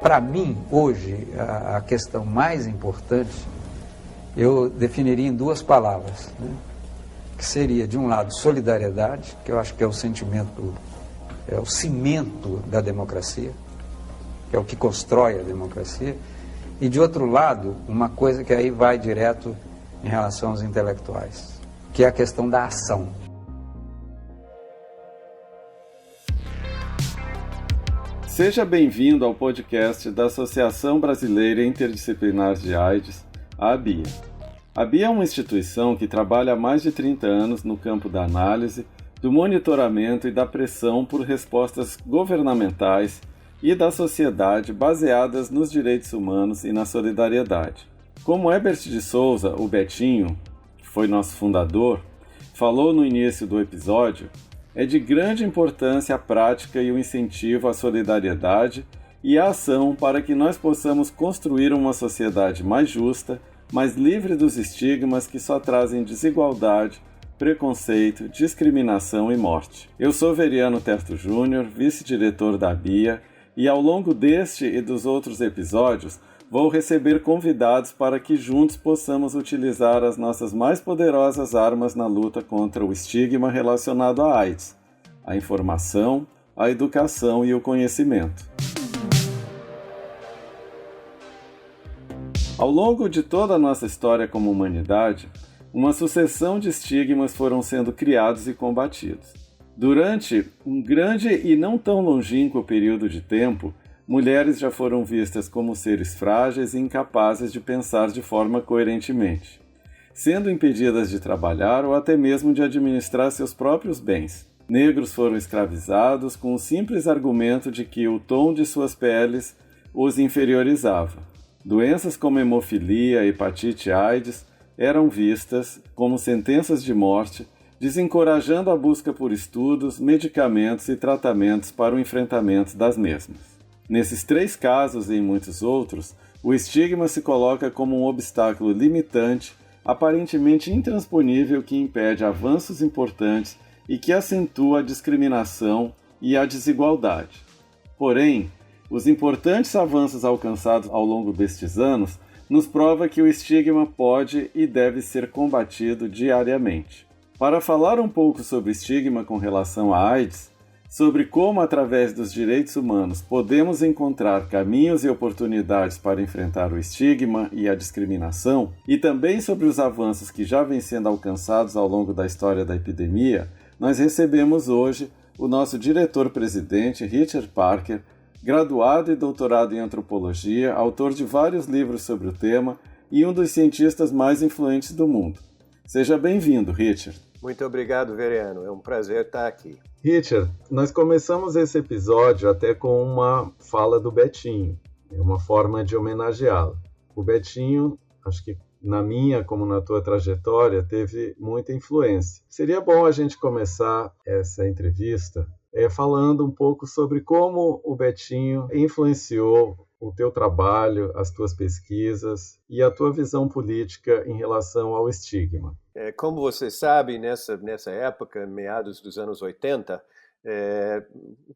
Para mim, hoje, a questão mais importante, eu definiria em duas palavras, né? Que seria, de um lado, solidariedade, que eu acho que é o sentimento, é o cimento da democracia, que é o que constrói a democracia, e, de outro lado, uma coisa que aí vai direto em relação aos intelectuais, que é a questão da ação. Seja bem-vindo ao podcast da Associação Brasileira Interdisciplinar de AIDS, a ABIA. A ABIA é uma instituição que trabalha há mais de 30 anos no campo da análise, do monitoramento e da pressão por respostas governamentais e da sociedade baseadas nos direitos humanos e na solidariedade. Como Herbert de Souza, o Betinho, que foi nosso fundador, falou no início do episódio, é de grande importância a prática e o incentivo à solidariedade e à ação para que nós possamos construir uma sociedade mais justa, mais livre dos estigmas que só trazem desigualdade, preconceito, discriminação e morte. Eu sou Veriano Terto Júnior, vice-diretor da ABIA, e ao longo deste e dos outros episódios vou receber convidados para que juntos possamos utilizar as nossas mais poderosas armas na luta contra o estigma relacionado à AIDS, a informação, a educação e o conhecimento. Ao longo de toda a nossa história como humanidade, uma sucessão de estigmas foram sendo criados e combatidos. Durante um grande e não tão longínquo período de tempo, mulheres já foram vistas como seres frágeis e incapazes de pensar de forma coerentemente, sendo impedidas de trabalhar ou até mesmo de administrar seus próprios bens. Negros foram escravizados com o simples argumento de que o tom de suas peles os inferiorizava. Doenças como hemofilia e hepatite AIDS eram vistas como sentenças de morte, desencorajando a busca por estudos, medicamentos e tratamentos para o enfrentamento das mesmas. Nesses três casos e em muitos outros, o estigma se coloca como um obstáculo limitante, aparentemente intransponível, que impede avanços importantes e que acentua a discriminação e a desigualdade. Porém, os importantes avanços alcançados ao longo destes anos nos prova que o estigma pode e deve ser combatido diariamente. Para falar um pouco sobre estigma com relação à AIDS, sobre como, através dos direitos humanos, podemos encontrar caminhos e oportunidades para enfrentar o estigma e a discriminação, e também sobre os avanços que já vêm sendo alcançados ao longo da história da epidemia, nós recebemos hoje o nosso diretor-presidente, Richard Parker, graduado e doutorado em antropologia, autor de vários livros sobre o tema e um dos cientistas mais influentes do mundo. Seja bem-vindo, Richard. Muito obrigado, Veriano. É um prazer estar aqui. Richard, nós começamos esse episódio até com uma fala do Betinho, uma forma de homenageá-lo. O Betinho, acho que na minha como na tua trajetória, teve muita influência. Seria bom a gente começar essa entrevista falando um pouco sobre como o Betinho influenciou o teu trabalho, as tuas pesquisas e a tua visão política em relação ao estigma. Como você sabe, nessa época, meados dos anos 80,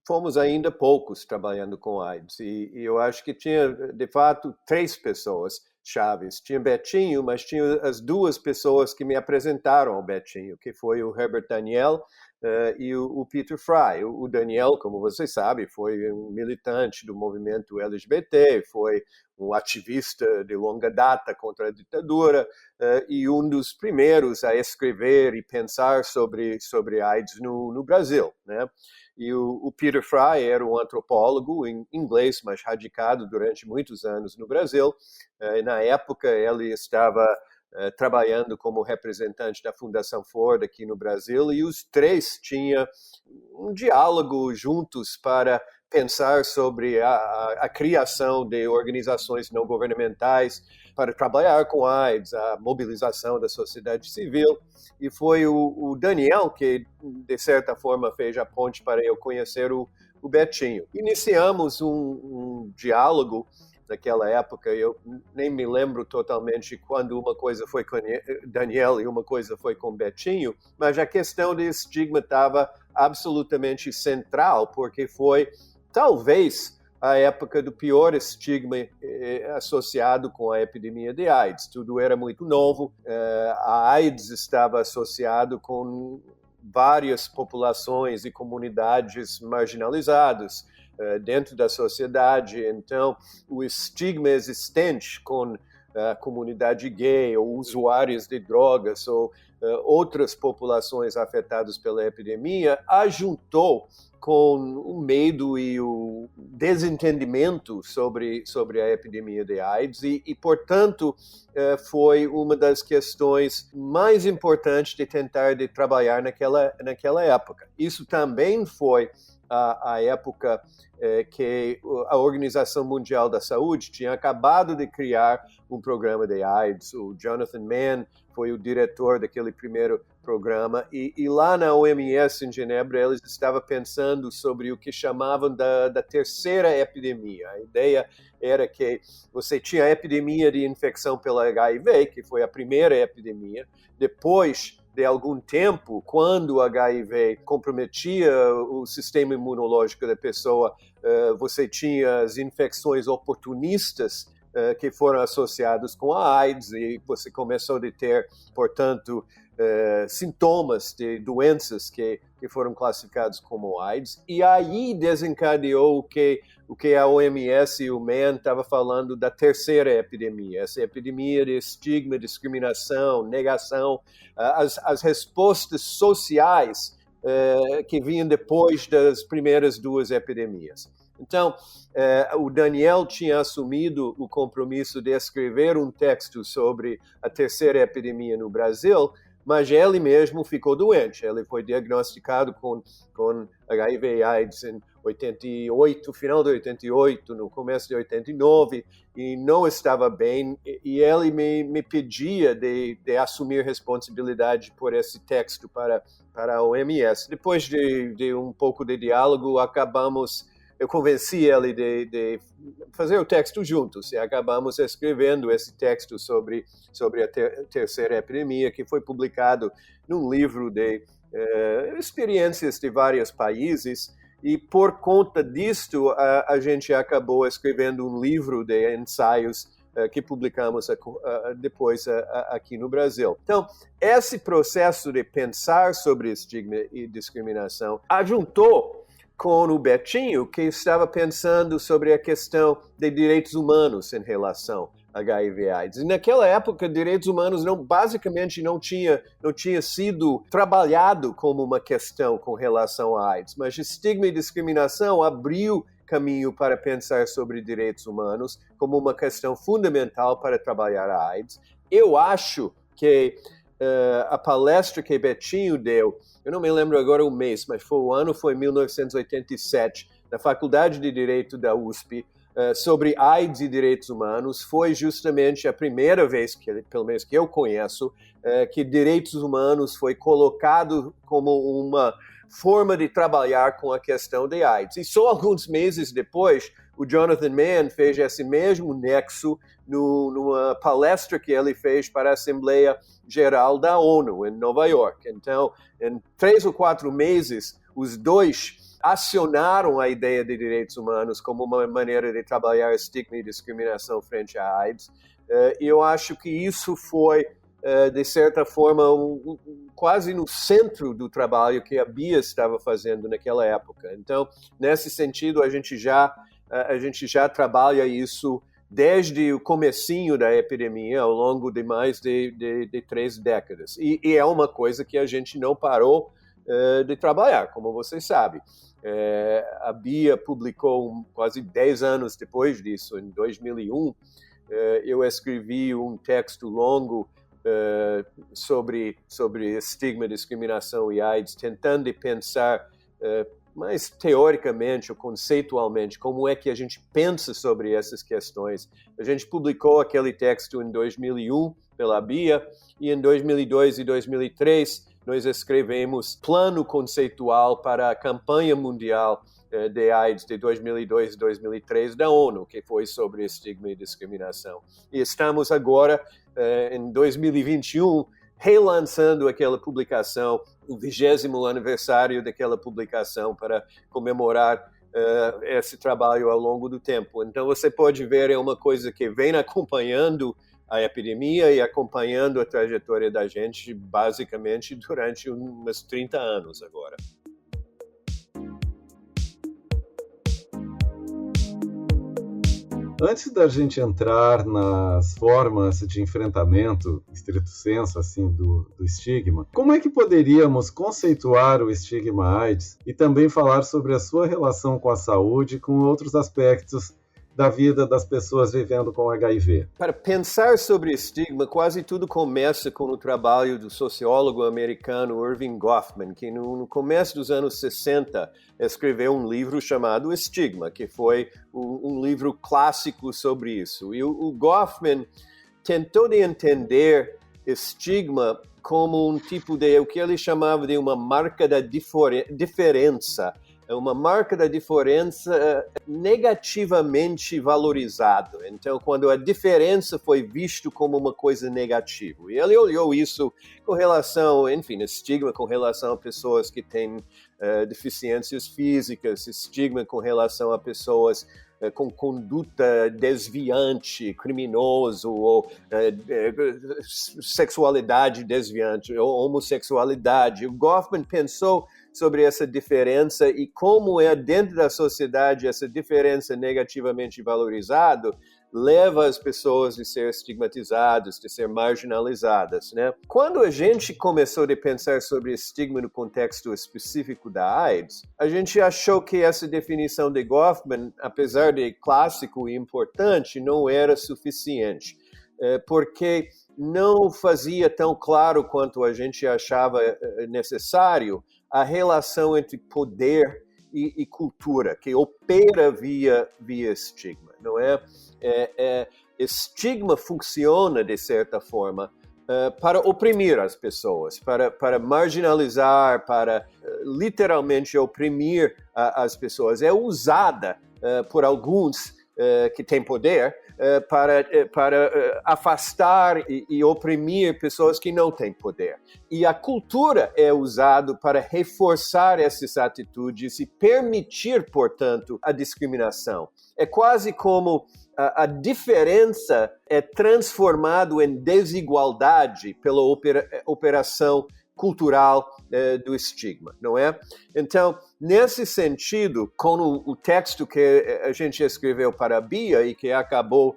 fomos ainda poucos trabalhando com AIDS. E eu acho que tinha, de fato, três pessoas chaves. Tinha Betinho, mas tinha as duas pessoas que me apresentaram ao Betinho, que foi o Herbert Daniel e o Peter Frey. O Daniel, como você sabe, foi um militante do movimento LGBT, foi um ativista de longa data contra a ditadura e um dos primeiros a escrever e pensar sobre AIDS no Brasil, né? E o Peter Frey era um antropólogo em inglês, mas radicado durante muitos anos no Brasil. Na época, ele estava trabalhando como representante da Fundação Ford aqui no Brasil, e os três tinham um diálogo juntos para pensar sobre a criação de organizações não governamentais para trabalhar com AIDS, a mobilização da sociedade civil. E foi o Daniel que, de certa forma, fez a ponte para eu conhecer o Betinho. Iniciamos um diálogo. Naquela época, eu nem me lembro totalmente quando uma coisa foi com Daniel e uma coisa foi com Betinho, mas a questão de estigma estava absolutamente central, porque foi talvez a época do pior estigma associado com a epidemia de AIDS. Tudo era muito novo, a AIDS estava associado com várias populações e comunidades marginalizadas dentro da sociedade. Então, o estigma existente com a comunidade gay ou usuários de drogas ou outras populações afetadas pela epidemia ajuntou com o medo e o desentendimento sobre a epidemia de AIDS e portanto, foi uma das questões mais importantes de tentar de trabalhar naquela época. Isso também foi a época que a Organização Mundial da Saúde tinha acabado de criar um programa de AIDS. O Jonathan Mann foi o diretor daquele primeiro programa e lá na OMS em Genebra eles estavam pensando sobre o que chamavam da terceira epidemia. A ideia era que você tinha a epidemia de infecção pela HIV, que foi a primeira epidemia, depois de algum tempo, quando o HIV comprometia o sistema imunológico da pessoa, você tinha as infecções oportunistas que foram associadas com a AIDS e você começou a ter, portanto, sintomas de doenças que foram classificados como AIDS. E aí desencadeou o que a OMS e o Mann estavam falando da terceira epidemia, essa epidemia de estigma, discriminação, negação, as respostas sociais que vinham depois das primeiras duas epidemias. Então, o Daniel tinha assumido o compromisso de escrever um texto sobre a terceira epidemia no Brasil, mas ele mesmo ficou doente. Ele foi diagnosticado com HIV AIDS em 88, final de 88, no começo de 89, e não estava bem. E ele me pedia de assumir responsabilidade por esse texto para a OMS. Depois de um pouco de diálogo, eu convenci ele de fazer o texto juntos e acabamos escrevendo esse texto sobre a terceira epidemia, que foi publicado num livro de experiências de vários países. E por conta disto, a gente acabou escrevendo um livro de ensaios que publicamos depois aqui no Brasil. Então, esse processo de pensar sobre estigma e discriminação ajuntou com o Betinho, que estava pensando sobre a questão de direitos humanos em relação a HIV/AIDS. E naquela época, direitos humanos basicamente não tinha sido trabalhado como uma questão com relação à AIDS, mas estigma e discriminação abriu caminho para pensar sobre direitos humanos como uma questão fundamental para trabalhar a AIDS. Eu acho que a palestra que Betinho deu, eu não me lembro agora o mês, mas o ano foi 1987, na Faculdade de Direito da USP, sobre AIDS e direitos humanos, foi justamente a primeira vez, pelo menos que eu conheço, que direitos humanos foi colocado como uma forma de trabalhar com a questão de AIDS. E só alguns meses depois, o Jonathan Mann fez esse mesmo nexo numa palestra que ele fez para a Assembleia Geral da ONU, em Nova York. Então, em 3 ou 4 meses, os dois acionaram a ideia de direitos humanos como uma maneira de trabalhar estigma e discriminação frente à AIDS. E eu acho que isso foi, de certa forma, quase no centro do trabalho que a Bia estava fazendo naquela época. Então, nesse sentido, a gente já trabalha isso desde o comecinho da epidemia, ao longo de mais de 3 décadas. E é uma coisa que a gente não parou de trabalhar, como vocês sabem. A Bia publicou quase 10 anos depois disso, em 2001, eu escrevi um texto longo sobre estigma, discriminação e AIDS, tentando pensar mais teoricamente ou conceitualmente como é que a gente pensa sobre essas questões. A gente publicou aquele texto em 2001 pela Bia e em 2002 e 2003 nós escrevemos plano conceitual para a campanha mundial de AIDS de 2002 e 2003 da ONU, que foi sobre estigma e discriminação. E estamos agora, em 2021, relançando aquela publicação, o 20º aniversário daquela publicação para comemorar esse trabalho ao longo do tempo. Então você pode ver, é uma coisa que vem acompanhando a epidemia e acompanhando a trajetória da gente basicamente durante uns 30 anos agora. Antes da gente entrar nas formas de enfrentamento, estrito senso, assim, do estigma, como é que poderíamos conceituar o estigma AIDS e também falar sobre a sua relação com a saúde e com outros aspectos da vida das pessoas vivendo com HIV? Para pensar sobre estigma, quase tudo começa com o trabalho do sociólogo americano Irving Goffman, que no começo dos anos 60 escreveu um livro chamado Estigma, que foi um livro clássico sobre isso. E o Goffman tentou de entender estigma como um tipo de, o que ele chamava de uma marca da diferença, uma marca da diferença negativamente valorizada. Então, quando a diferença foi vista como uma coisa negativa. E ele olhou isso com relação, enfim, estigma com relação a pessoas que têm deficiências físicas, estigma com relação a pessoas com conduta desviante, criminoso, ou sexualidade desviante, ou homossexualidade. O Goffman pensou sobre essa diferença e como é dentro da sociedade essa diferença negativamente valorizada leva as pessoas a ser estigmatizadas, a ser marginalizadas, né? Quando a gente começou a pensar sobre estigma no contexto específico da AIDS, a gente achou que essa definição de Goffman, apesar de clássico e importante, não era suficiente, porque não fazia tão claro quanto a gente achava necessário a relação entre poder e cultura, que opera via estigma, não é? Estigma funciona, de certa forma, para oprimir as pessoas, para marginalizar, para literalmente oprimir as pessoas. É usada por alguns que têm poder para afastar e oprimir pessoas que não têm poder. E a cultura é usada para reforçar essas atitudes e permitir, portanto, a discriminação. É quase como a diferença é transformada em desigualdade pela operação cultural do estigma, não é? Então, nesse sentido, com o texto que a gente escreveu para a Bia e que acabou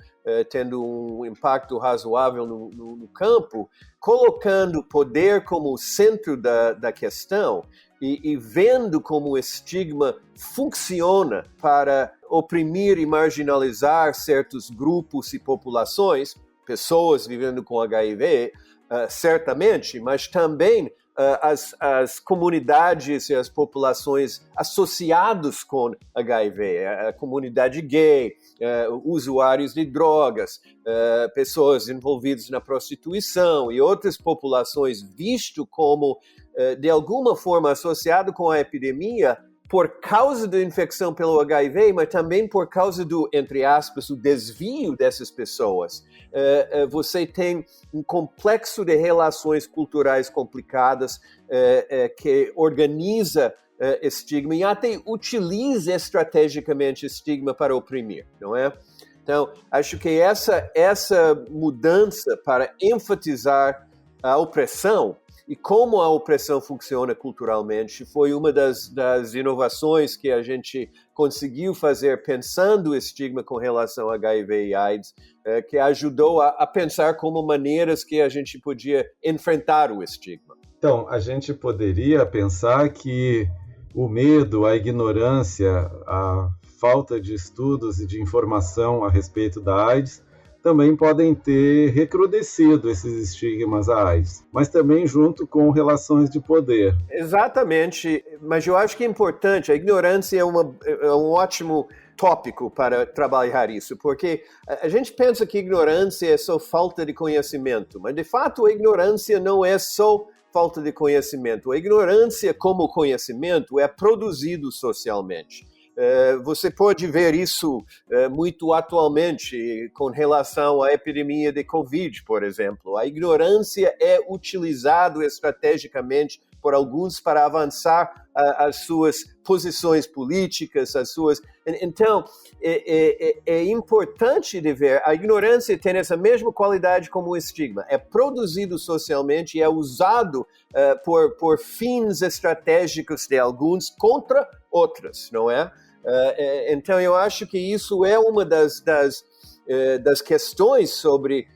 tendo um impacto razoável no campo, colocando poder como o centro da questão e vendo como o estigma funciona para oprimir e marginalizar certos grupos e populações, pessoas vivendo com HIV, certamente, mas também as comunidades e as populações associadas com HIV, a comunidade gay, usuários de drogas, pessoas envolvidas na prostituição e outras populações visto como, de alguma forma, associado com a epidemia por causa da infecção pelo HIV, mas também por causa do, entre aspas, o desvio dessas pessoas. Você tem um complexo de relações culturais complicadas que organiza estigma e até utiliza estrategicamente estigma para oprimir, não é? Então, acho que essa mudança para enfatizar a opressão e como a opressão funciona culturalmente foi uma das inovações que a gente conseguiu fazer pensando o estigma com relação a HIV e AIDS, que ajudou a pensar como maneiras que a gente podia enfrentar o estigma. Então, a gente poderia pensar que o medo, a ignorância, a falta de estudos e de informação a respeito da AIDS também podem ter recrudescido esses estigmas à AIDS, mas também junto com relações de poder. Exatamente, mas eu acho que é importante, a ignorância é um ótimo tópico para trabalhar isso, porque a gente pensa que ignorância é só falta de conhecimento, mas de fato a ignorância não é só falta de conhecimento. A ignorância como conhecimento é produzido socialmente. Você pode ver isso muito atualmente com relação à epidemia de Covid, por exemplo. A ignorância é utilizada estrategicamente por alguns para avançar as suas posições políticas, as suas... Então, é importante de ver, a ignorância tem essa mesma qualidade como o estigma, é produzido socialmente e é usado por fins estratégicos de alguns contra outros, não é? Então, eu acho que isso é uma das questões sobre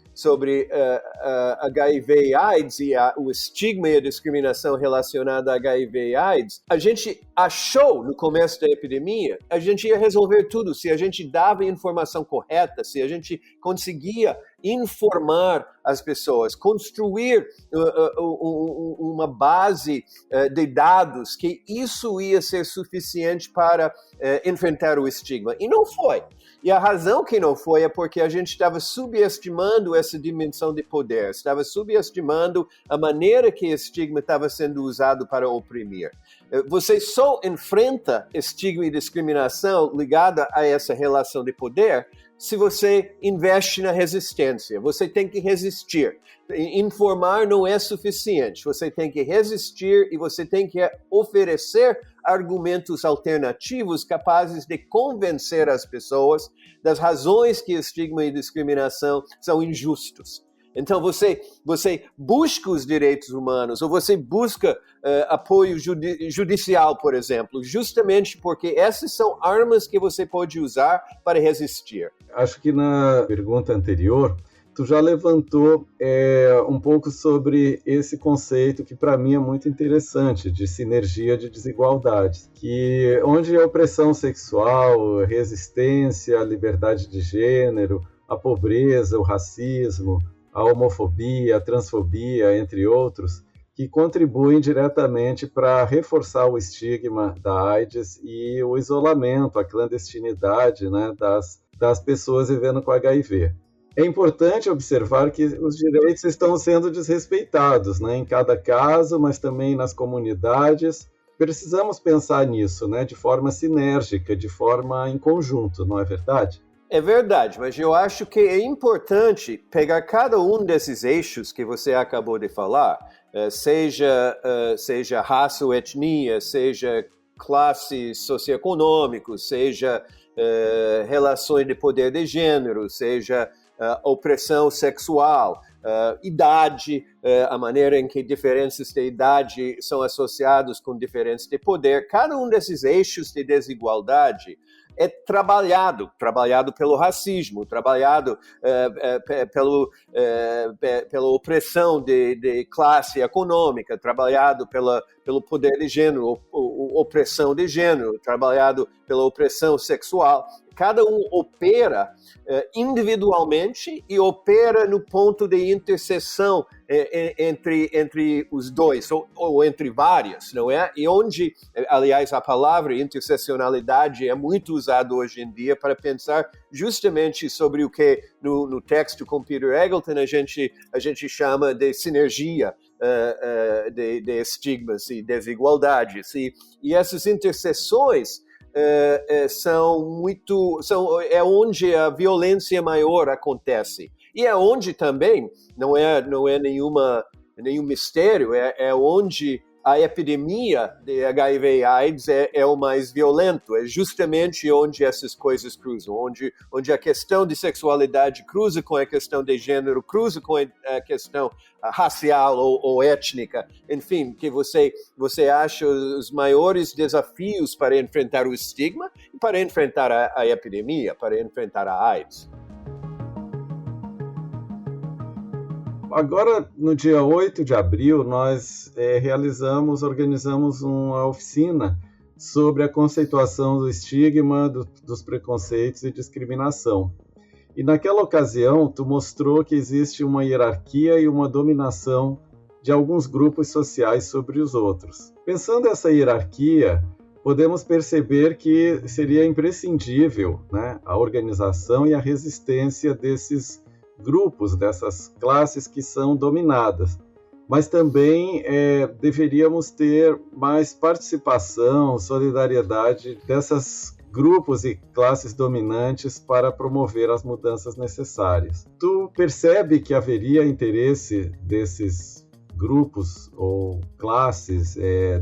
HIV e AIDS e o estigma e a discriminação relacionada a HIV e AIDS. A gente achou no começo da epidemia, a gente ia resolver tudo se a gente dava a informação correta, se a gente conseguia informar as pessoas, construir uma base de dados, que isso ia ser suficiente para enfrentar o estigma. E não foi. E a razão que não foi é porque a gente estava subestimando essa dimensão de poder, estava subestimando a maneira que o estigma estava sendo usado para oprimir. Você só enfrenta estigma e discriminação ligada a essa relação de poder se você investe na resistência. Você tem que resistir. Informar não é suficiente. Você tem que resistir e você tem que oferecer argumentos alternativos capazes de convencer as pessoas das razões que estigma e discriminação são injustos. Então, você busca os direitos humanos, ou você busca apoio judicial, por exemplo, justamente porque essas são armas que você pode usar para resistir. Acho que na pergunta anterior, tu já levantou um pouco sobre esse conceito que para mim é muito interessante, de sinergia de desigualdades, que onde a opressão sexual, resistência, a liberdade de gênero, a pobreza, o racismo, a homofobia, a transfobia, entre outros, que contribuem diretamente para reforçar o estigma da AIDS e o isolamento, a clandestinidade, né, das pessoas vivendo com HIV. É importante observar que os direitos estão sendo desrespeitados, né, em cada caso, mas também nas comunidades. Precisamos pensar nisso, né, de forma sinérgica, de forma em conjunto, não é verdade? É verdade, mas eu acho que é importante pegar cada um desses eixos que você acabou de falar, seja raça ou etnia, seja classes socioeconômicas, seja relações de poder de gênero, seja opressão sexual, idade, a maneira em que diferenças de idade são associadas com diferenças de poder. Cada um desses eixos de desigualdade é trabalhado pelo racismo, trabalhado pela opressão de classe econômica, trabalhado pelo poder de gênero, opressão de gênero, trabalhado pela opressão sexual. Cada um opera individualmente e opera no ponto de interseção entre os dois, ou entre várias, não é? E onde, aliás, a palavra interseccionalidade é muito usada hoje em dia para pensar justamente sobre o que no texto com Peter Eggleton a gente chama de sinergia de estigmas e desigualdades. E essas interseções é onde a violência maior acontece. E é onde também, não é nenhum mistério, é onde a epidemia de HIV e AIDS é o mais violento, é justamente onde essas coisas cruzam, onde a questão de sexualidade cruza com a questão de gênero, cruza com a questão racial ou étnica, enfim, que você acha os maiores desafios para enfrentar o estigma e para enfrentar a epidemia, para enfrentar a AIDS. Agora, no dia 8 de abril, nós organizamos uma oficina sobre a conceituação do estigma, dos preconceitos e discriminação. E naquela ocasião, tu mostrou que existe uma hierarquia e uma dominação de alguns grupos sociais sobre os outros. Pensando essa hierarquia, podemos perceber que seria imprescindível, né, a organização e a resistência desses grupos, dessas classes que são dominadas. Mas também deveríamos ter mais participação, solidariedade desses grupos e classes dominantes para promover as mudanças necessárias. Tu percebe que haveria interesse desses grupos ou classes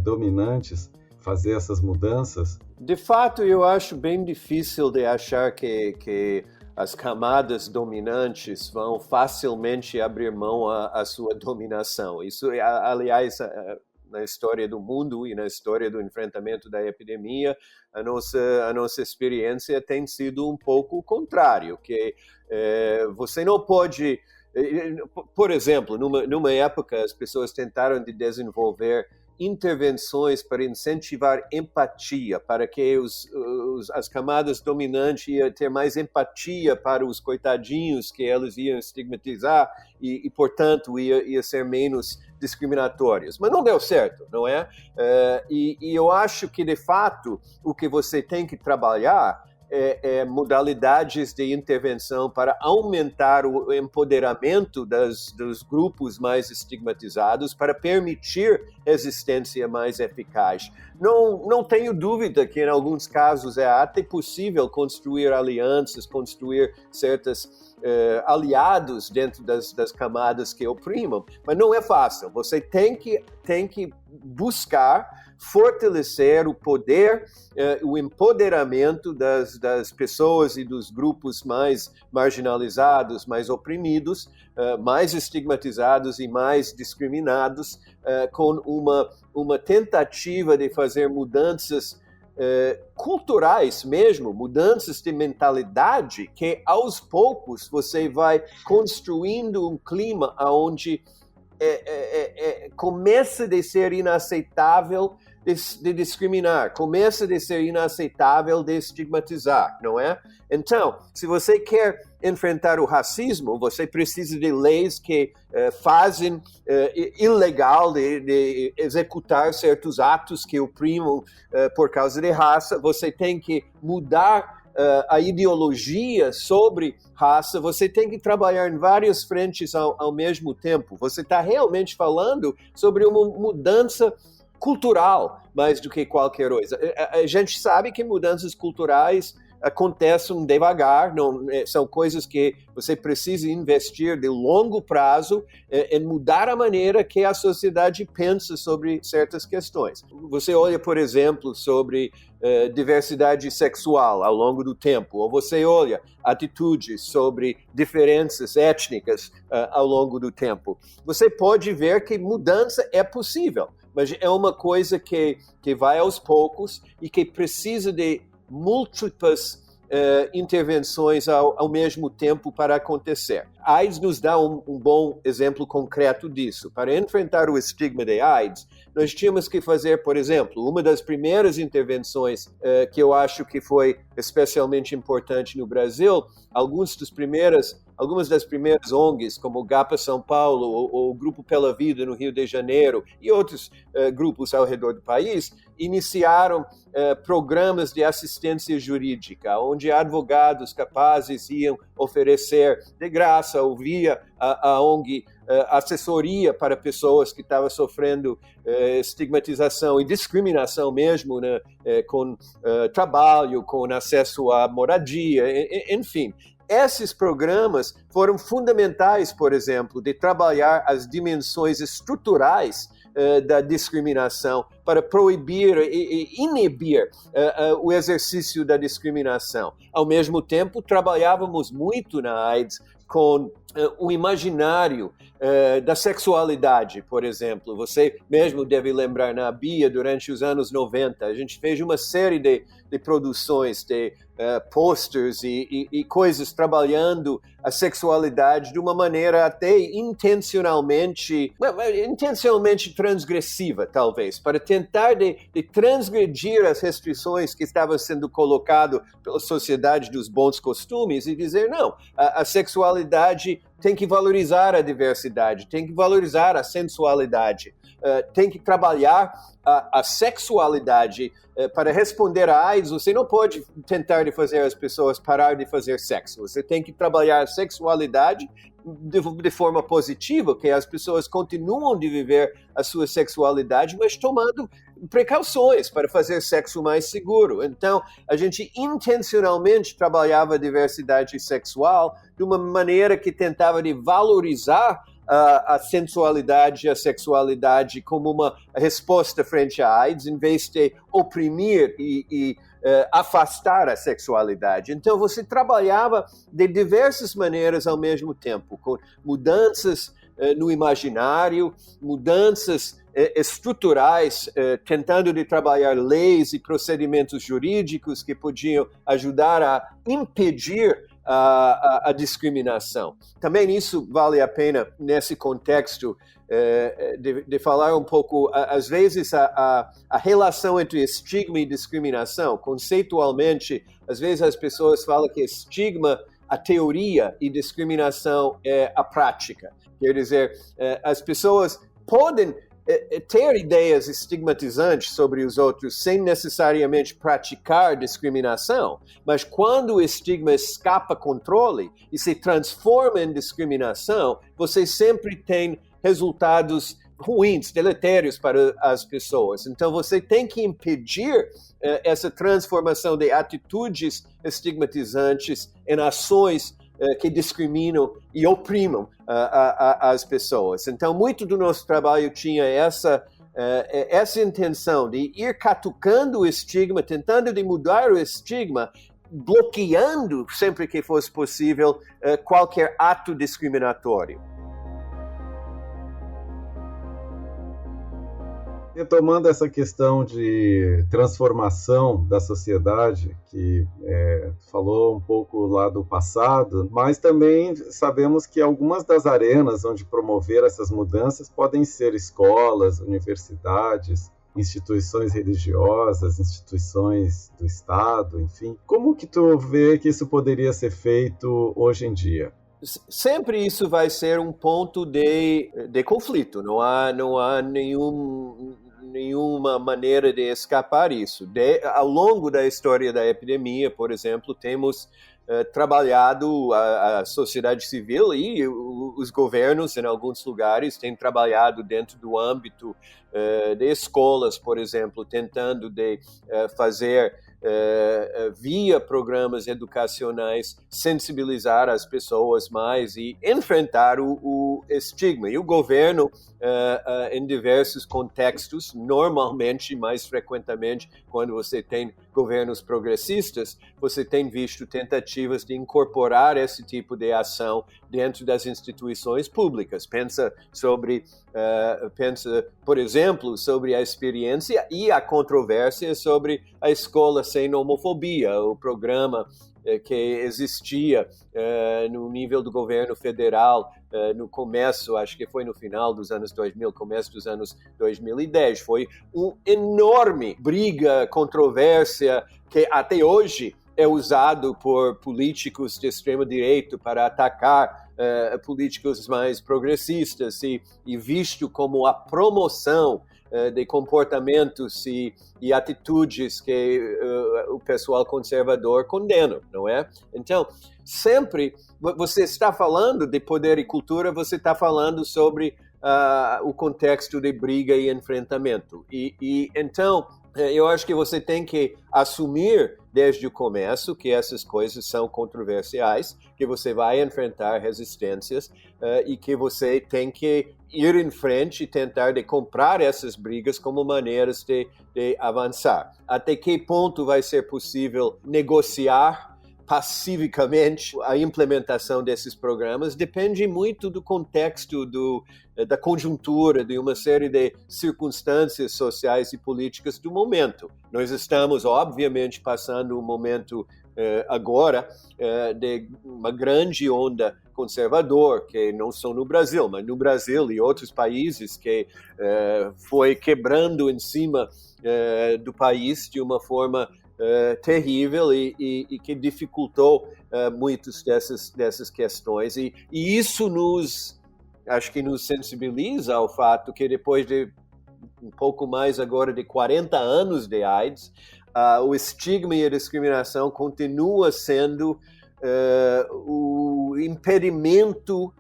dominantes fazer essas mudanças? De fato, eu acho bem difícil de achar que as camadas dominantes vão facilmente abrir mão à sua dominação. Isso, aliás, na história do mundo e na história do enfrentamento da epidemia, a nossa experiência tem sido um pouco o contrário, que você não pode... Por exemplo, numa época, as pessoas tentaram de desenvolver intervenções para incentivar empatia, para que as camadas dominantes iam ter mais empatia para os coitadinhos que elas iam estigmatizar e portanto, ia ser menos discriminatórios. Mas não deu certo, não é? E eu acho que, de fato, o que você tem que trabalhar modalidades de intervenção para aumentar o empoderamento dos grupos mais estigmatizados, para permitir resistência mais eficaz. Não tenho dúvida que, em alguns casos, é até possível construir alianças, construir certos aliados dentro das camadas que oprimam, mas não é fácil. Você tem que buscar fortalecer o poder, o empoderamento das pessoas e dos grupos mais marginalizados, mais oprimidos, mais estigmatizados e mais discriminados, com uma tentativa de fazer mudanças culturais mesmo, mudanças de mentalidade, que aos poucos você vai construindo um clima onde começa a ser inaceitável de discriminar, começa a ser inaceitável de estigmatizar, não é? Então, se você quer enfrentar o racismo, você precisa de leis que fazem ilegal de executar certos atos que oprimam por causa de raça. Você tem que mudar a ideologia sobre raça. Você tem que trabalhar em várias frentes ao mesmo tempo. Você está realmente falando sobre uma mudança cultural, mais do que qualquer coisa. A gente sabe que mudanças culturais acontecem devagar, são coisas que você precisa investir de longo prazo em mudar a maneira que a sociedade pensa sobre certas questões. Você olha, por exemplo, sobre diversidade sexual ao longo do tempo, ou você olha atitudes sobre diferenças étnicas ao longo do tempo. Você pode ver que mudança é possível, mas é uma coisa que vai aos poucos e que precisa de múltiplas intervenções ao mesmo tempo para acontecer. A AIDS nos dá um bom exemplo concreto disso. Para enfrentar o estigma de AIDS, nós tínhamos que fazer, por exemplo, uma das primeiras intervenções que eu acho que foi especialmente importante no Brasil, algumas das primeiras ONGs, como o GAPA São Paulo, ou o Grupo Pela Vida no Rio de Janeiro, e outros grupos ao redor do país, iniciaram programas de assistência jurídica, onde advogados capazes iam oferecer de graça ou via a ONG assessoria para pessoas que estavam sofrendo estigmatização e discriminação mesmo, né, com trabalho, com acesso à moradia, enfim. Esses programas foram fundamentais, por exemplo, de trabalhar as dimensões estruturais da discriminação para proibir e inibir o exercício da discriminação. Ao mesmo tempo, trabalhávamos muito na AIDS com o imaginário da sexualidade, por exemplo. Você mesmo deve lembrar, na BIA, durante os anos 90, a gente fez uma série de produções, de posters e coisas trabalhando a sexualidade de uma maneira até intencionalmente transgressiva, talvez, para tentar de transgredir as restrições que estavam sendo colocadas pela sociedade dos bons costumes e dizer, não, a sexualidade tem que valorizar a diversidade, tem que valorizar a sensualidade, tem que trabalhar a sexualidade para responder à AIDS. Você não pode tentar de fazer as pessoas parar de fazer sexo. Você tem que trabalhar a sexualidade de forma positiva, que as pessoas continuam de viver a sua sexualidade, mas tomando precauções para fazer sexo mais seguro. Então, a gente intencionalmente trabalhava a diversidade sexual de uma maneira que tentava de valorizar a sensualidade, a sexualidade como uma resposta frente à AIDS, em vez de oprimir e afastar a sexualidade. Então, você trabalhava de diversas maneiras ao mesmo tempo, com mudanças no imaginário, mudanças estruturais, tentando de trabalhar leis e procedimentos jurídicos que podiam ajudar a impedir a discriminação. Também isso vale a pena, nesse contexto, de falar um pouco, às vezes, a relação entre estigma e discriminação. Conceitualmente, às vezes as pessoas falam que estigma, a teoria, e discriminação é a prática. Quer dizer, as pessoas podem ter ideias estigmatizantes sobre os outros sem necessariamente praticar discriminação, mas quando o estigma escapa controle e se transforma em discriminação, você sempre tem resultados ruins, deletérios para as pessoas. Então, você tem que impedir essa transformação de atitudes estigmatizantes em ações que discriminam e oprimam as pessoas. Então, muito do nosso trabalho tinha essa intenção de ir catucando o estigma, tentando de mudar o estigma, bloqueando, sempre que fosse possível, qualquer ato discriminatório. Retomando essa questão de transformação da sociedade, que falou um pouco lá do passado, mas também sabemos que algumas das arenas onde promover essas mudanças podem ser escolas, universidades, instituições religiosas, instituições do Estado, enfim. Como que tu vê que isso poderia ser feito hoje em dia? Sempre isso vai ser um ponto de conflito, não há nenhuma maneira de escapar isso. Ao longo da história da epidemia, por exemplo, temos trabalhado, a sociedade civil e os governos, em alguns lugares, têm trabalhado dentro do âmbito de escolas, por exemplo, tentando de fazer via programas educacionais, sensibilizar as pessoas mais e enfrentar o estigma. E o governo, em diversos contextos, normalmente, mais frequentemente, quando você tem governos progressistas, você tem visto tentativas de incorporar esse tipo de ação dentro das instituições públicas. Pensa, por exemplo, sobre a experiência e a controvérsia sobre a escola sem homofobia, o programa que existia no nível do governo federal no começo, acho que foi no final dos anos 2000, começo dos anos 2010. Foi uma enorme briga, controvérsia, que até hoje é usado por políticos de extrema-direita para atacar políticos mais progressistas e visto como a promoção de comportamentos e atitudes que o pessoal conservador condena, não é? Então, sempre você está falando de poder e cultura, você está falando sobre o contexto de briga e enfrentamento. E então, eu acho que você tem que assumir desde o começo que essas coisas são controversiais, que você vai enfrentar resistências e que você tem que ir em frente e tentar de comprar essas brigas como maneiras de avançar. Até que ponto vai ser possível negociar pacificamente a implementação desses programas depende muito do contexto, da conjuntura, de uma série de circunstâncias sociais e políticas do momento. Nós estamos, obviamente, passando um momento agora de uma grande onda conservador, que não só no Brasil, mas no Brasil e outros países, que foi quebrando em cima do país de uma forma terrível e que dificultou muitas dessas questões. E isso acho que nos sensibiliza ao fato que depois de um pouco mais agora de 40 anos de AIDS, o estigma e a discriminação continua sendo o impedimento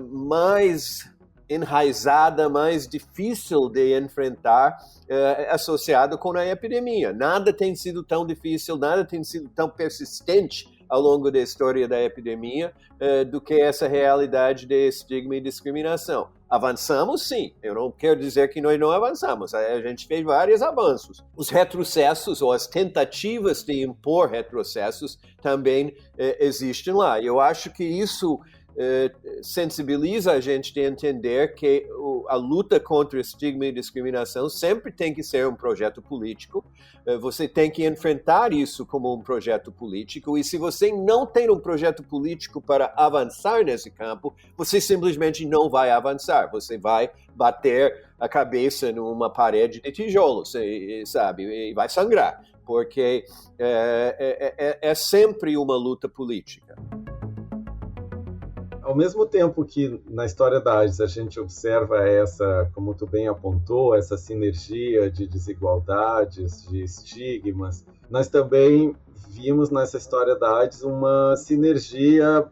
mais enraizada, mais difícil de enfrentar, associado com a epidemia. Nada tem sido tão difícil, nada tem sido tão persistente ao longo da história da epidemia do que essa realidade de estigma e discriminação. Avançamos, sim. Eu não quero dizer que nós não avançamos. A gente fez vários avanços. Os retrocessos ou as tentativas de impor retrocessos também existem lá. Eu acho que isso sensibiliza a gente de entender que a luta contra o estigma e discriminação sempre tem que ser um projeto político. Você tem que enfrentar isso como um projeto político, e se você não tem um projeto político para avançar nesse campo, você simplesmente não vai avançar. Você vai bater a cabeça numa parede de tijolos, sabe, e vai sangrar, porque é sempre uma luta política. Ao mesmo tempo que na história da AIDS a gente observa essa, como tu bem apontou, essa sinergia de desigualdades, de estigmas, nós também vimos nessa história da AIDS uma sinergia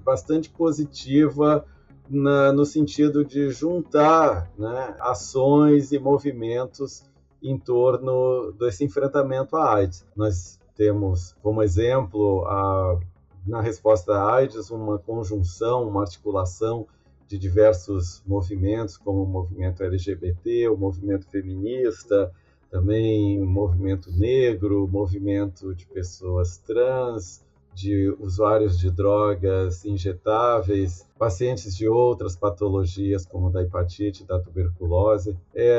bastante positiva no sentido de juntar, né, ações e movimentos em torno desse enfrentamento à AIDS. Nós temos como exemplo na resposta à AIDS, uma conjunção, uma articulação de diversos movimentos, como o movimento LGBT, o movimento feminista, também o movimento negro, o movimento de pessoas trans, de usuários de drogas injetáveis, pacientes de outras patologias, como da hepatite, da tuberculose.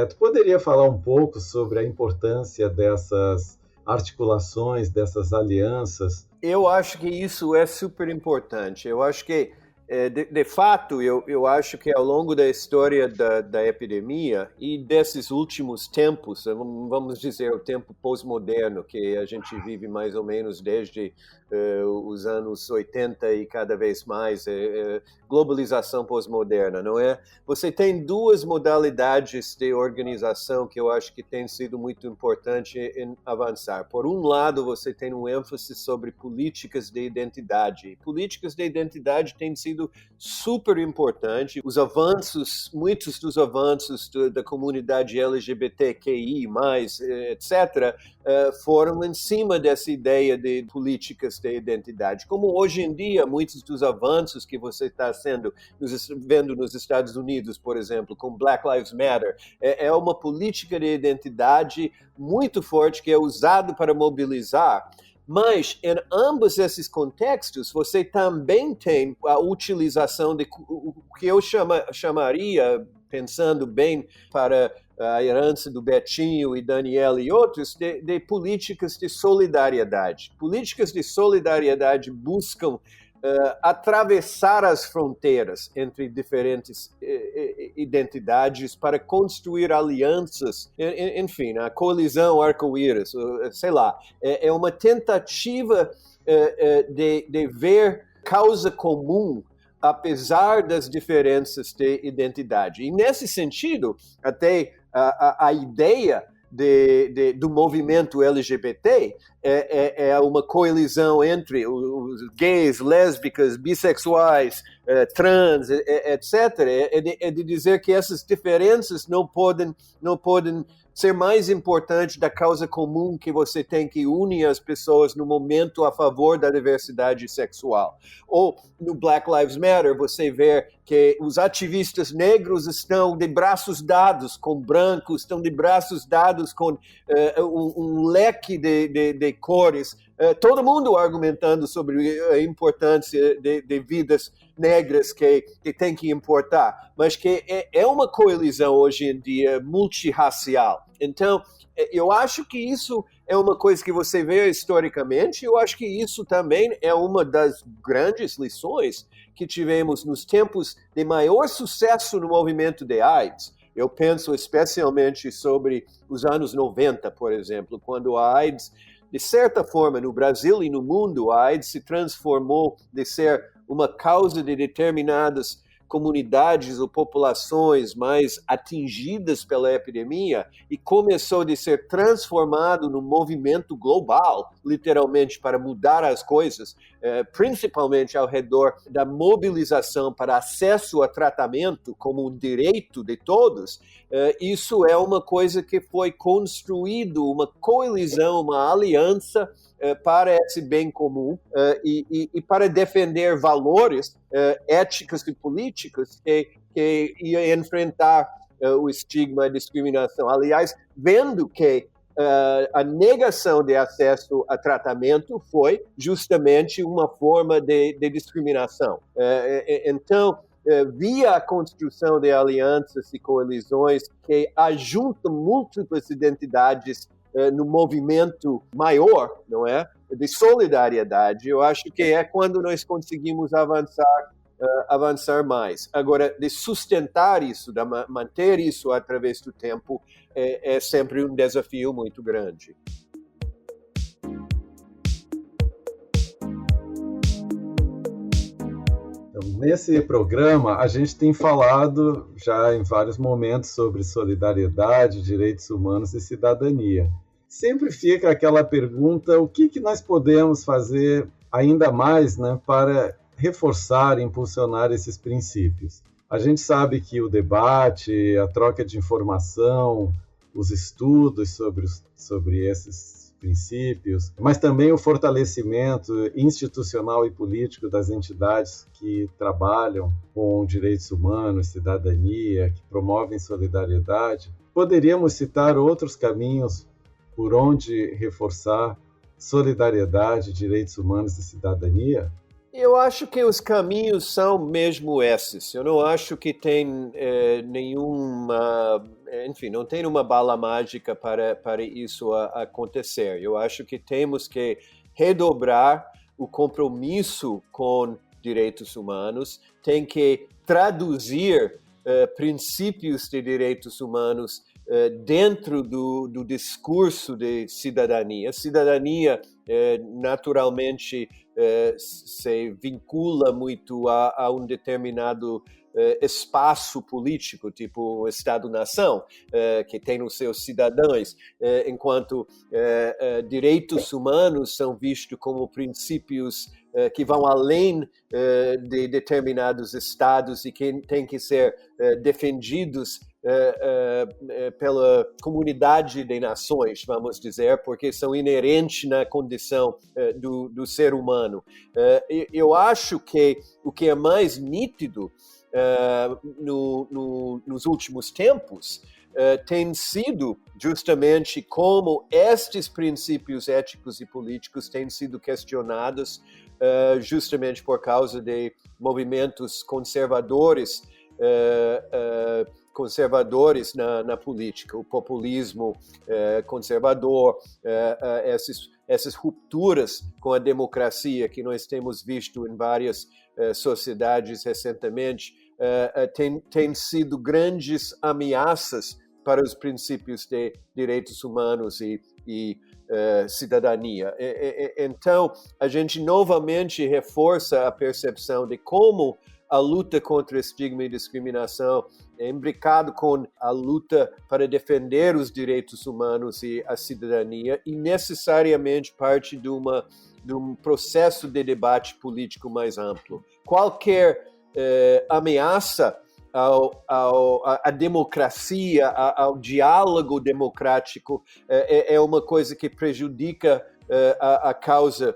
Tu poderia falar um pouco sobre a importância dessas articulações, dessas alianças? Eu acho que isso é super importante. Eu acho que, de fato, eu acho que ao longo da história da epidemia e desses últimos tempos, vamos dizer, o tempo pós-moderno, que a gente vive mais ou menos desde os anos 80 e cada vez mais, globalização pós-moderna, não é? Você tem duas modalidades de organização que eu acho que tem sido muito importante em avançar. Por um lado, você tem um ênfase sobre políticas de identidade. Políticas de identidade têm sido super importantes. Os avanços, muitos dos avanços da comunidade LGBTQI+, etc., foram em cima dessa ideia de políticas de identidade. Como hoje em dia, muitos dos avanços que você está vendo nos Estados Unidos, por exemplo, com Black Lives Matter, é uma política de identidade muito forte que é usado para mobilizar. Mas, em ambos esses contextos, você também tem a utilização de o que eu chamaria, pensando bem para a herança do Betinho e Daniel e outros, de políticas de solidariedade. Políticas de solidariedade buscam atravessar as fronteiras entre diferentes identidades para construir alianças, enfim, a coalizão arco-íris, sei lá, é uma tentativa de ver causa comum apesar das diferenças de identidade. E nesse sentido, até a ideia do movimento LGBT é uma coalizão entre os gays, lésbicas, bissexuais, trans, etc. É de dizer que essas diferenças não podem ser mais importante da causa comum que você tem que unir as pessoas no momento a favor da diversidade sexual. Ou no Black Lives Matter, você vê que os ativistas negros estão de braços dados com brancos, estão de braços dados com um leque de cores, todo mundo argumentando sobre a importância de vidas negras que tem que importar, mas que é uma coalizão hoje em dia multirracial. Então, eu acho que isso é uma coisa que você vê historicamente, eu acho que isso também é uma das grandes lições que tivemos nos tempos de maior sucesso no movimento de AIDS. Eu penso especialmente sobre os anos 90, por exemplo, quando a AIDS, de certa forma, no Brasil e no mundo, a AIDS se transformou de ser uma causa de determinadas comunidades ou populações mais atingidas pela epidemia e começou de ser transformado num movimento global, literalmente, para mudar as coisas, principalmente ao redor da mobilização para acesso a tratamento como um direito de todos. Isso é uma coisa que foi construído, uma coalizão, uma aliança para esse bem comum e para defender valores éticos e políticos que ia enfrentar o estigma e a discriminação. Aliás, vendo que a negação de acesso a tratamento foi justamente uma forma de discriminação. Então, via a construção de alianças e coalizões que ajuntam múltiplas identidades no movimento maior, não é? De solidariedade, eu acho que é quando nós conseguimos avançar mais. Agora, de sustentar isso, de manter isso através do tempo, é sempre um desafio muito grande. Nesse programa, a gente tem falado já em vários momentos sobre solidariedade, direitos humanos e cidadania. Sempre fica aquela pergunta, o que nós podemos fazer ainda mais, né, para reforçar e impulsionar esses princípios? A gente sabe que o debate, a troca de informação, os estudos sobre esses princípios, mas também o fortalecimento institucional e político das entidades que trabalham com direitos humanos, cidadania, que promovem solidariedade. Poderíamos citar outros caminhos por onde reforçar solidariedade, direitos humanos e cidadania? Eu acho que os caminhos são mesmo esses. Eu não acho que tem não tem uma bala mágica para isso acontecer. Eu acho que temos que redobrar o compromisso com direitos humanos, tem que traduzir princípios de direitos humanos dentro do discurso de cidadania. Cidadania, naturalmente, se vincula muito a um determinado espaço político, tipo o Estado-nação, que tem os seus cidadãos, enquanto direitos humanos são vistos como princípios que vão além de determinados estados e que têm que ser defendidos pela comunidade de nações, vamos dizer, porque são inerentes na condição do ser humano. Eu acho que o que é mais nítido nos últimos tempos tem sido justamente como estes princípios éticos e políticos têm sido questionados justamente por causa de movimentos conservadores na política, o populismo conservador, essas rupturas com a democracia que nós temos visto em várias sociedades recentemente, têm sido grandes ameaças para os princípios de direitos humanos e cidadania. Então, a gente novamente reforça a percepção de como a luta contra estigma e discriminação é imbricado com a luta para defender os direitos humanos e a cidadania e necessariamente parte de um processo de debate político mais amplo. Qualquer ameaça à democracia, ao diálogo democrático, é uma coisa que prejudica a causa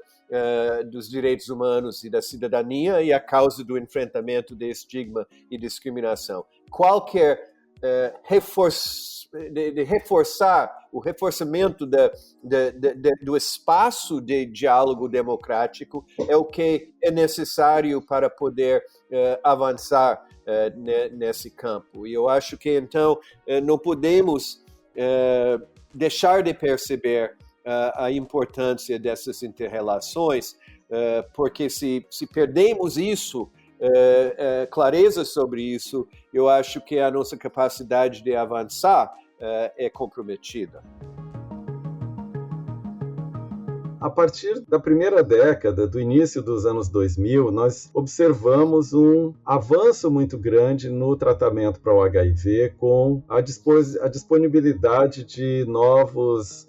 dos direitos humanos e da cidadania e a causa do enfrentamento de estigma e discriminação. Qualquer reforçar o reforçamento do espaço de diálogo democrático é o que é necessário para poder avançar nesse campo. E eu acho que, então, não podemos deixar de perceber a importância dessas inter-relações, porque se perdemos isso, clareza sobre isso, eu acho que a nossa capacidade de avançar é comprometida. A partir da primeira década, do início dos anos 2000, nós observamos um avanço muito grande no tratamento para o HIV, com a disponibilidade de novas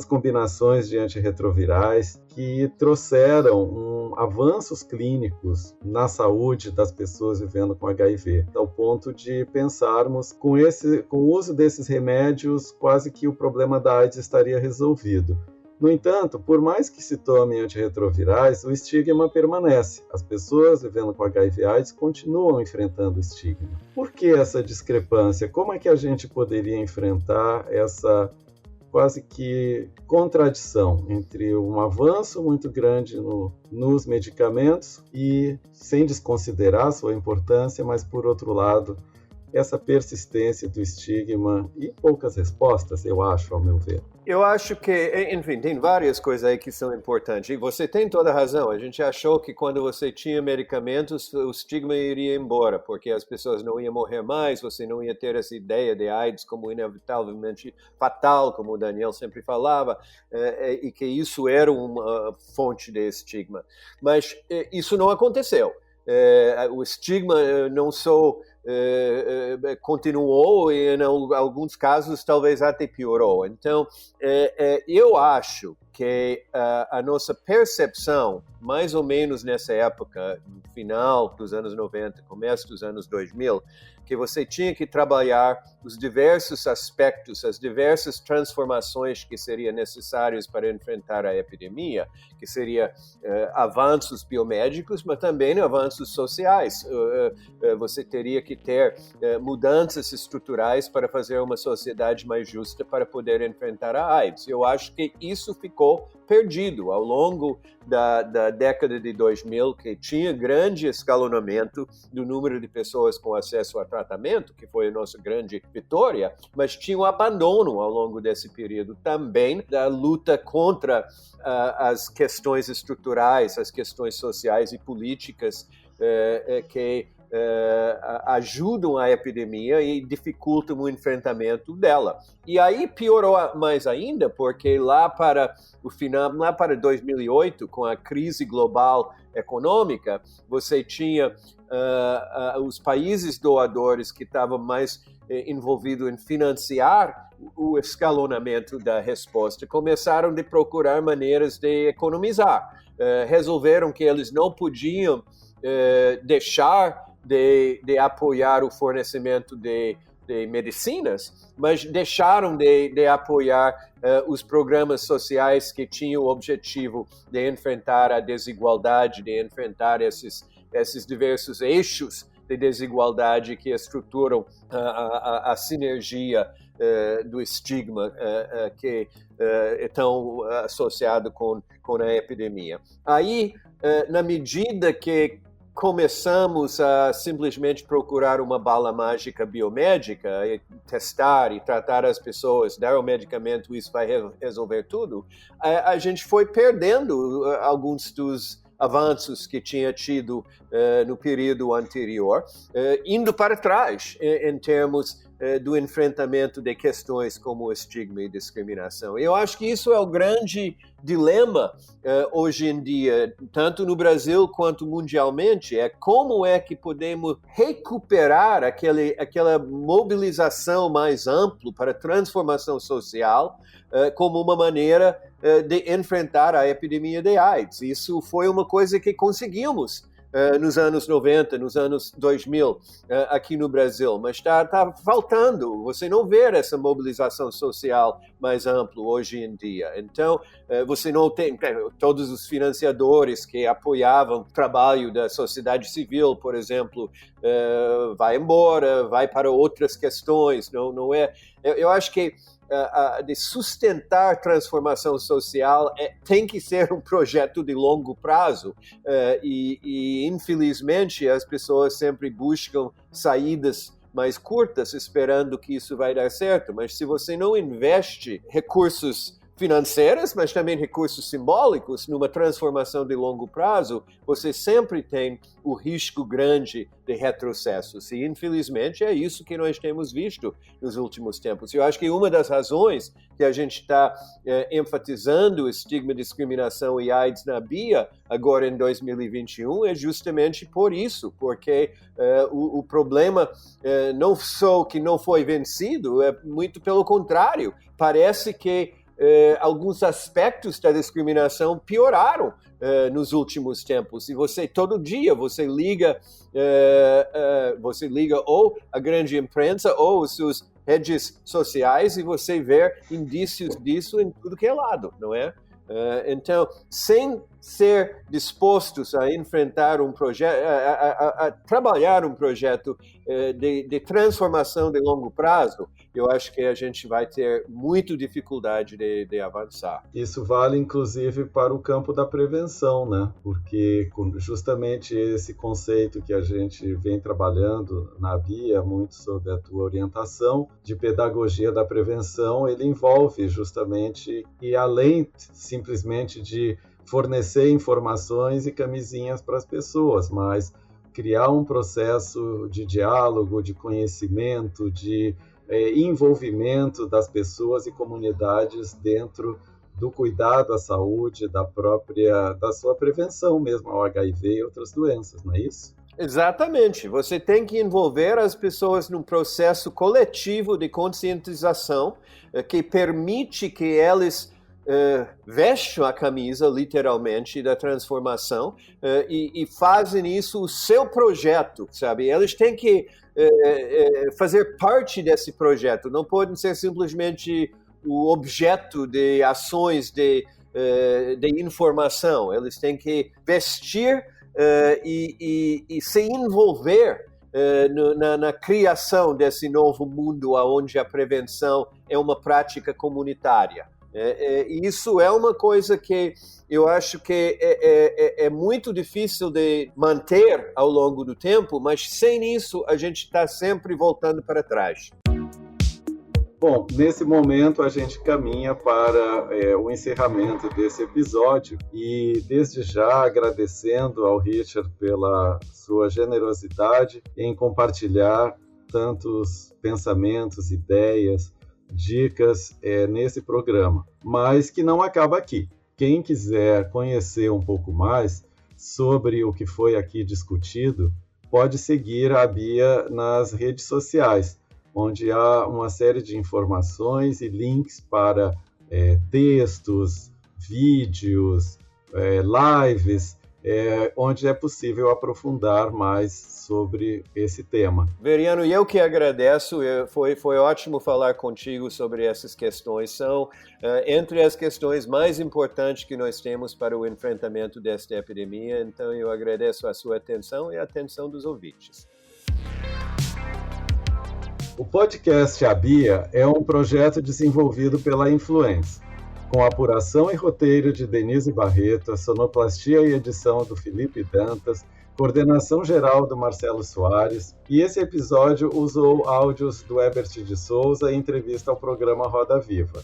combinações de antirretrovirais que trouxeram avanços clínicos na saúde das pessoas vivendo com HIV, ao ponto de pensarmos com o uso desses remédios quase que o problema da AIDS estaria resolvido. No entanto, por mais que se tome antirretrovirais, o estigma permanece. As pessoas vivendo com HIV/AIDS continuam enfrentando o estigma. Por que essa discrepância? Como é que a gente poderia enfrentar essa quase que contradição entre um avanço muito grande nos medicamentos e, sem desconsiderar sua importância, mas, por outro lado, essa persistência do estigma e poucas respostas, eu acho, ao meu ver. Eu acho que, enfim, tem várias coisas aí que são importantes. E você tem toda a razão. A gente achou que quando você tinha medicamentos, o estigma iria embora, porque as pessoas não iam morrer mais, você não ia ter essa ideia de AIDS como inevitavelmente fatal, como o Daniel sempre falava, e que isso era uma fonte de estigma. Mas isso não aconteceu. O estigma não só continuou e em alguns casos talvez até piorou. Então, eu acho que a nossa percepção, mais ou menos nessa época, no final dos anos 90, começo dos anos 2000, que você tinha que trabalhar os diversos aspectos, as diversas transformações que seriam necessárias para enfrentar a epidemia, que seria avanços biomédicos, mas também avanços sociais. Você teria que ter mudanças estruturais para fazer uma sociedade mais justa para poder enfrentar a AIDS. Eu acho que isso ficou perdido ao longo da década de 2000, que tinha grande escalonamento do número de pessoas com acesso a tratamento, que foi a nossa grande vitória, mas tinha um abandono ao longo desse período também da luta contra as questões estruturais, as questões sociais e políticas que ajudam a epidemia e dificultam o enfrentamento dela. E aí piorou mais ainda, porque lá para o final, lá para 2008, com a crise global econômica, você tinha os países doadores que estavam mais envolvidos em financiar o escalonamento da resposta, começaram a procurar maneiras de economizar. Resolveram que eles não podiam deixar de apoiar o fornecimento de medicinas, mas deixaram de apoiar os programas sociais que tinham o objetivo de enfrentar a desigualdade, de enfrentar esses diversos eixos de desigualdade que estruturam a sinergia do estigma que é tão associado com a epidemia. Aí, na medida que começamos a simplesmente procurar uma bala mágica biomédica, e testar e tratar as pessoas, dar o medicamento, isso vai resolver tudo, a gente foi perdendo alguns dos avanços que tinha tido no período anterior, indo para trás em termos do enfrentamento de questões como estigma e discriminação. Eu acho que isso é o grande dilema hoje em dia, tanto no Brasil quanto mundialmente, é como é que podemos recuperar aquela mobilização mais ampla para transformação social como uma maneira de enfrentar a epidemia de AIDS. Isso foi uma coisa que conseguimos nos anos 90, nos anos 2000, aqui no Brasil, mas está faltando. Você não vê essa mobilização social mais ampla hoje em dia. Então, você não tem todos os financiadores que apoiavam o trabalho da sociedade civil, por exemplo, vai embora, vai para outras questões. Não é. Eu acho que de sustentar transformação social tem que ser um projeto de longo prazo e infelizmente as pessoas sempre buscam saídas mais curtas esperando que isso vai dar certo, mas se você não investe recursos financeiros, mas também recursos simbólicos numa transformação de longo prazo, você sempre tem o risco grande de retrocessos. E, infelizmente, é isso que nós temos visto nos últimos tempos. Eu acho que uma das razões que a gente está enfatizando o estigma, discriminação e AIDS na BIA agora em 2021 é justamente por isso, porque o problema não só que não foi vencido, é muito pelo contrário. Parece que alguns aspectos da discriminação pioraram nos últimos tempos. E todo dia você liga ou a grande imprensa ou as suas redes sociais e você vê indícios disso em tudo que é lado, não é? Então, sem ser dispostos a enfrentar um projeto, a trabalhar um projeto de transformação de longo prazo, eu acho que a gente vai ter muita dificuldade de avançar. Isso vale, inclusive, para o campo da prevenção, né? Porque justamente esse conceito que a gente vem trabalhando na BIA, muito sob a tua orientação, de pedagogia da prevenção, ele envolve justamente, e além simplesmente de fornecer informações e camisinhas para as pessoas, mas criar um processo de diálogo, de conhecimento, de envolvimento das pessoas e comunidades dentro do cuidado à saúde, da sua prevenção mesmo ao HIV e outras doenças, não é isso? Exatamente. Você tem que envolver as pessoas num processo coletivo de conscientização que permite que elas vestem a camisa, literalmente, da transformação e fazem isso o seu projeto, sabe? Eles têm que fazer parte desse projeto, não podem ser simplesmente o objeto de ações de informação. Eles têm que vestir e se envolver na criação desse novo mundo onde a prevenção é uma prática comunitária. Isso é uma coisa que eu acho que é muito difícil de manter ao longo do tempo, mas sem isso a gente está sempre voltando para trás. Bom, nesse momento a gente caminha para o encerramento desse episódio e desde já agradecendo ao Richard pela sua generosidade em compartilhar tantos pensamentos, ideias, dicas nesse programa, mas que não acaba aqui. Quem quiser conhecer um pouco mais sobre o que foi aqui discutido, pode seguir a Bia nas redes sociais, onde há uma série de informações e links para textos, vídeos, lives, onde é possível aprofundar mais sobre esse tema. Veriano, eu que agradeço, foi ótimo falar contigo sobre essas questões. São entre as questões mais importantes que nós temos para o enfrentamento desta epidemia, então eu agradeço a sua atenção e a atenção dos ouvintes. O podcast A Bia é um projeto desenvolvido pela Influence, com apuração e roteiro de Denise Barreto, a sonoplastia e edição do Felipe Dantas, coordenação geral do Marcelo Soares, e esse episódio usou áudios do Herbert de Souza em entrevista ao programa Roda Viva.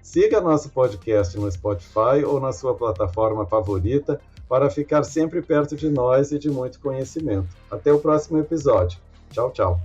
Siga nosso podcast no Spotify ou na sua plataforma favorita para ficar sempre perto de nós e de muito conhecimento. Até o próximo episódio. Tchau, tchau.